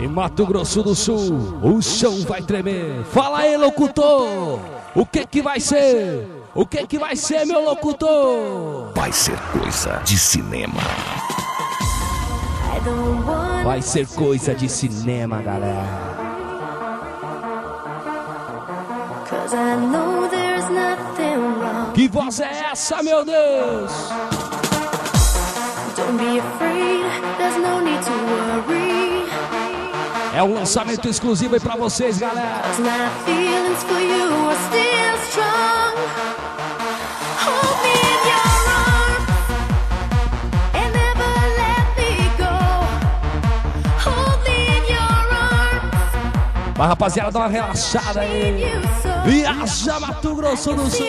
Em Mato Grosso do Sul, o chão vai tremer. Fala aí, locutor! O que vai ser? O que vai ser, meu locutor? Vai ser coisa de cinema. Vai ser coisa de cinema, galera. Que voz é essa, meu Deus? Don't be afraid, there's no need to worry. É um lançamento exclusivo aí pra vocês, galera. My feelings for you are still strong. Hold me in your arms and never let me go. Hold me in your arms. Mas, rapaziada, dá uma relaxada aí. Viaja, Mato Grosso do Sul.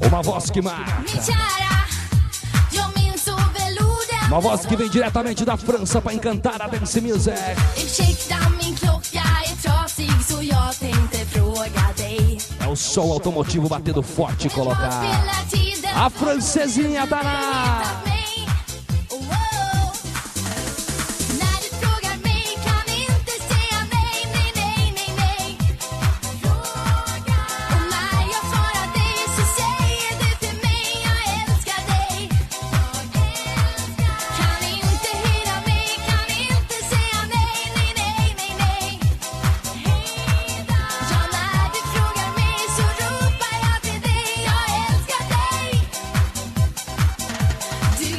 Uma voz que marca. Uma voz que vem diretamente da França para encantar a dance music. É o som automotivo batendo forte e colocar. A francesinha tá na... Du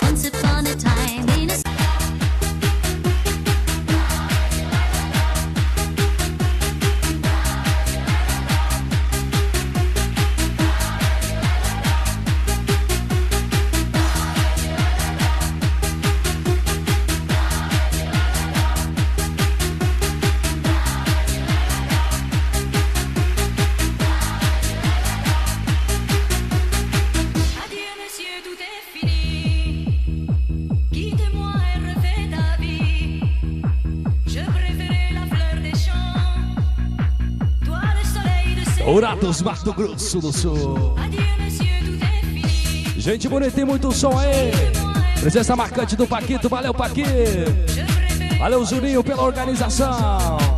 Once upon a time in a Dourados, Mato Grosso do Sul. Gente bonita, tem muito som aí. Presença marcante do Paquito, valeu Paquito. Valeu Juninho pela organização.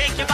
Shake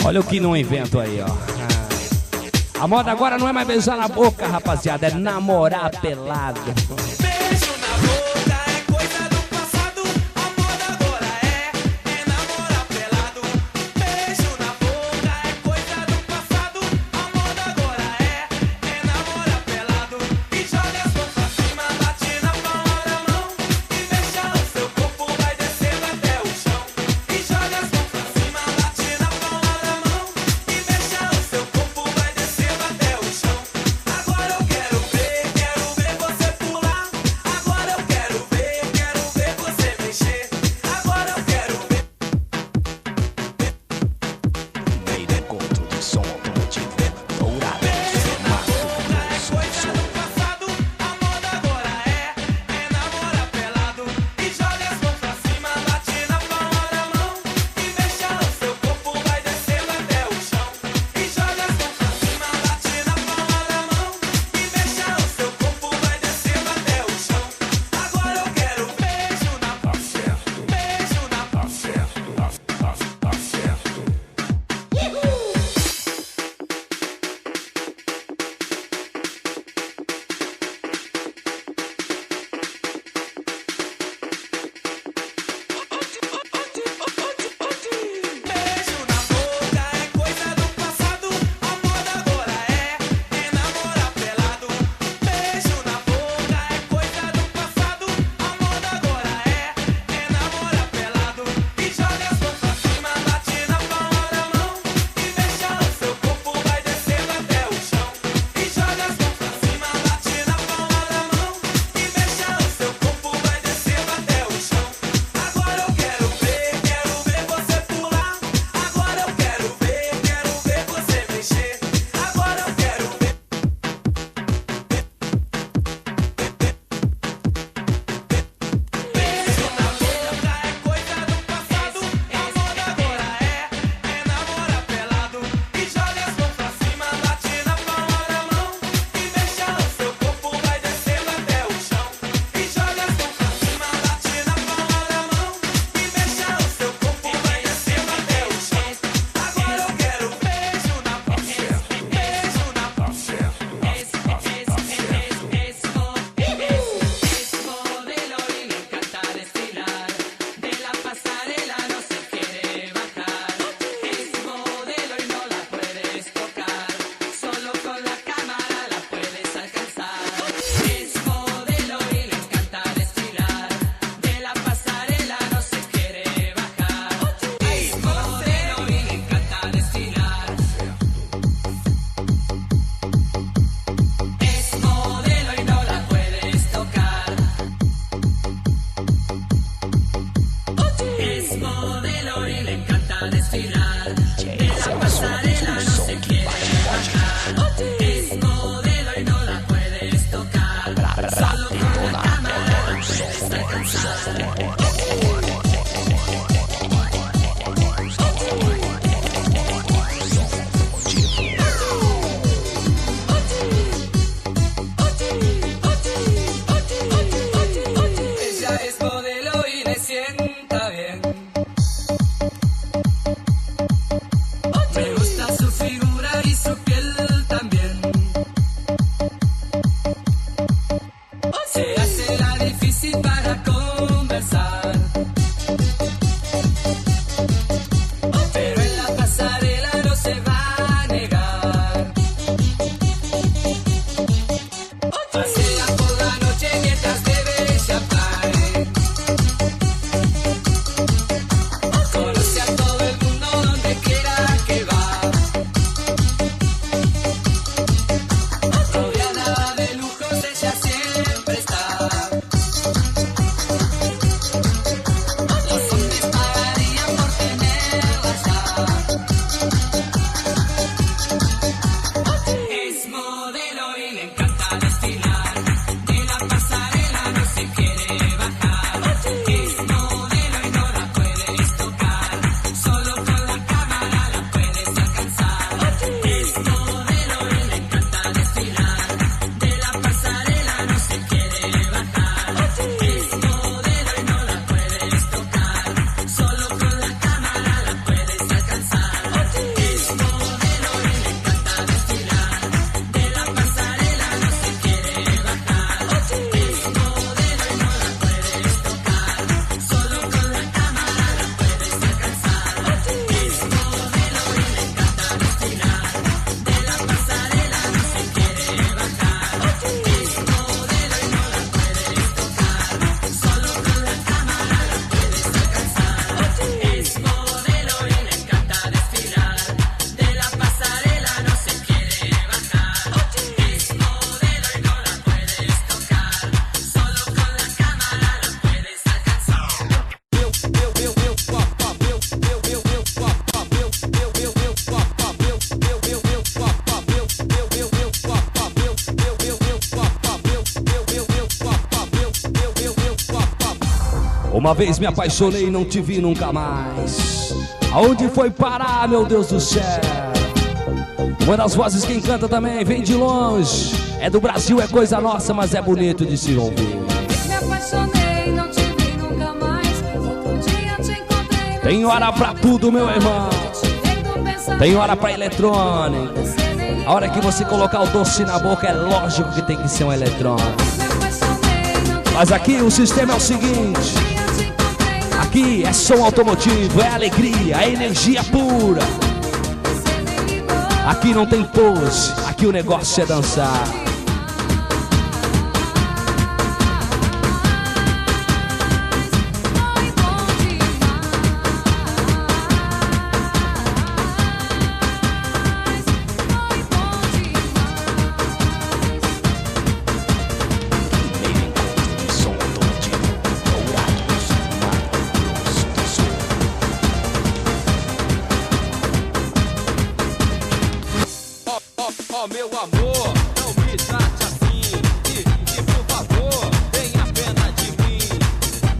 Olha o que não invento aí, ó. A moda agora não é mais beijar na boca, rapaziada, é namorar pelado. Beijo na boca é coisa do passado. A moda agora é namorar pelado. Beijo na boca é coisa do passado. A moda agora é namorar pelado. E joga as mãos pra cima, bate na palma da mão e deixa o seu corpo vai descendo até o chão. E joga as mãos pra cima, bate na palma da mão e deixa o seu corpo vai descendo até o chão. Agora eu quero ver você pular. Agora eu quero ver você mexer. Agora eu quero ver. Meio do encontro de som automotivo dourado. Beijo na boca é coisa do passado. A moda agora é namorar pelado. E joga as mãos pra cima, bate na palma da mão e deixa o seu corpo vai descendo até o chão. E joga as mãos pra cima, bate na palma da mão e deixa o seu corpo vai descendo até o chão. Agora eu quero beijo na boca, beijo na boca. Beijo na boca é coisa do passado. A moda agora é namorar pelado. Beijo na boca é coisa do passado. A moda agora é namorar pelado. E joga as mãos pra cima, bate na palma da mão e deixa o seu corpo vai descendo até o chão. E joga as mãos pra cima, bate na palma da mão e deixa o seu corpo vai descendo até o chão. Agora eu quero ver você pular. Agora eu quero ver você mexer. Agora eu quero ver. Beijo na boca é coisa do passado. A moda agora é namorar pelado. E joga as mãos pra cima, bate na palma da mão e deixa o seu corpo vai descendo até o chão. E joga as mãos pra cima, bate na palma da mão e deixa o seu corpo vai descendo até o chão. Agora eu quero beijo na boca, beijo na boca. Modelo y le encanta desfilar, de la pasarela no se quiere bajar. Es modelo y no la puedes tocar, solo con la cámara la puedes alcanzar. Es modelo y le encanta desfilar, de la pasarela no se quiere bajar. Es modelo y le encanta desfilar. Es modelo y no la puedes tocar. Es modelo y le encanta desfilar. De la pasarela no se quiere bajar. Es modelo y no la puedes tocar. Solo con la cámara la puedes alcanzar. Ella es modelo y le sienta bien. Uma vez me apaixonei e não te vi nunca mais. Aonde foi parar, meu Deus do céu? Uma das vozes quem canta também vem de longe. É do Brasil, é coisa nossa, mas é bonito de se ouvir. Me apaixonei, não te vi nunca mais. Outro dia te encontrei. Tem hora pra tudo, meu irmão. Tem hora pra eletrônica. A hora que você colocar o doce na boca, é lógico que tem que ser um eletrônico. Mas aqui o sistema é o seguinte: aqui é som automotivo, é alegria, é energia pura. Aqui não tem pose, aqui o negócio é dançar. Ó, meu amor, não me trate assim. E por favor, tenha pena de mim.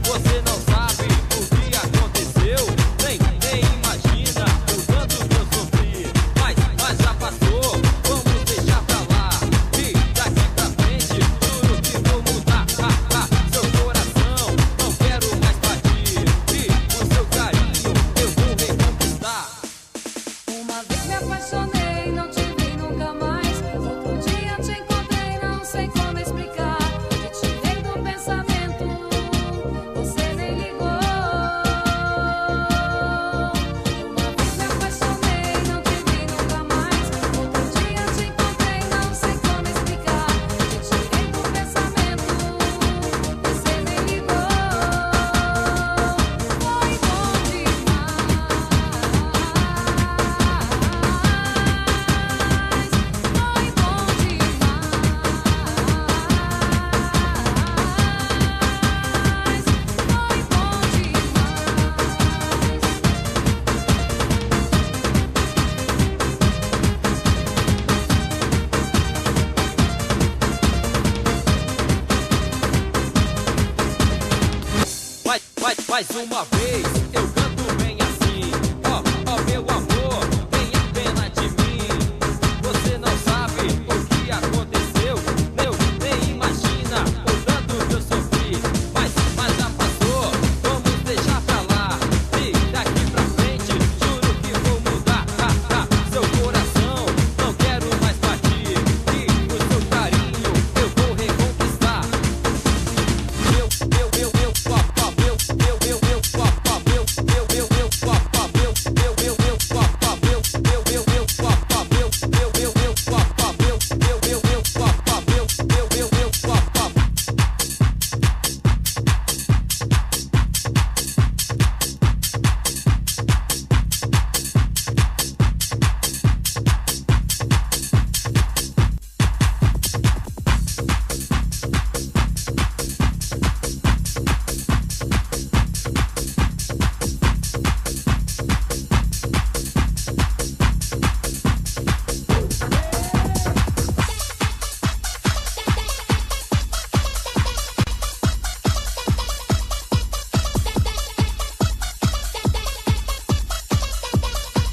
Você não sabe o que aconteceu, nem imagina o tanto que eu sofri. Mas já passou, vamos deixar pra lá. E daqui pra frente, juro que vou mudar. Seu coração, não quero mais partir. E o seu carinho eu vou reconquistar. Uma vez me apaixonei, não te vi nunca mais. Outro dia te encontrei, não sei como explicar. Te tirei do pensamento, você nem ligou. Uma vez me apaixonei, não te vi nunca mais. Outro dia te encontrei, não sei como explicar. Te tirei do pensamento, você nem ligou. Foi bom Mais uma vez eu canto bem assim. Ó, meu amor, tenha pena de mim. Você não sabe o que aconteceu, nem imagina o tanto que eu sofri. Mas já passou, vamos deixar pra lá. E daqui pra frente, juro que vou mudar. Seu coração, não quero mais partir. E o seu carinho eu vou reconquistar.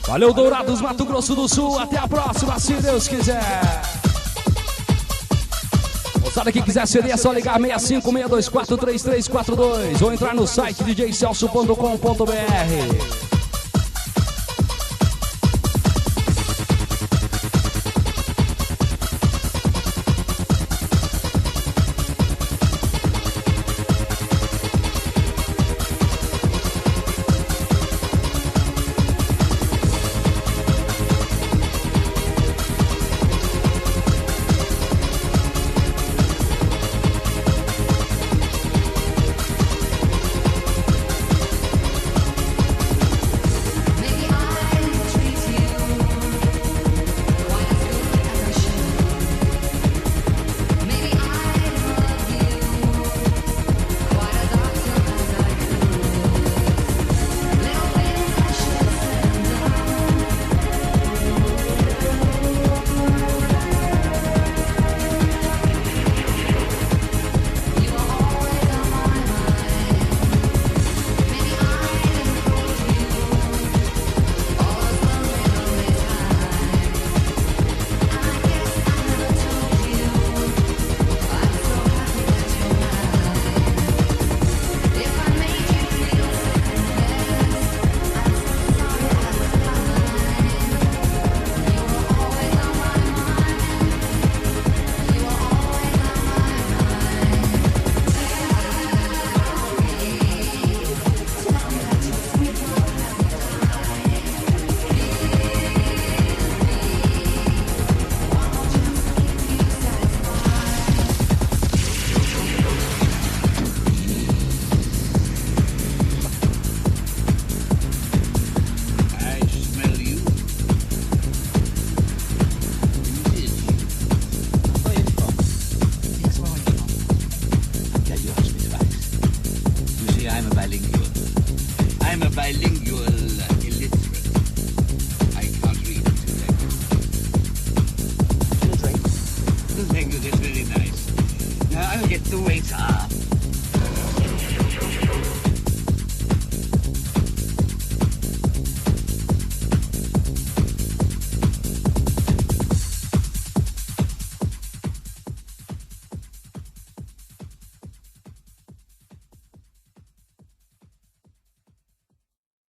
Valeu, Dourados, Mato Grosso do Sul. Até a próxima, se Deus quiser. Moçada que quiser CD é só ligar 65 624 3342 ou entrar no site djcelso.com.br.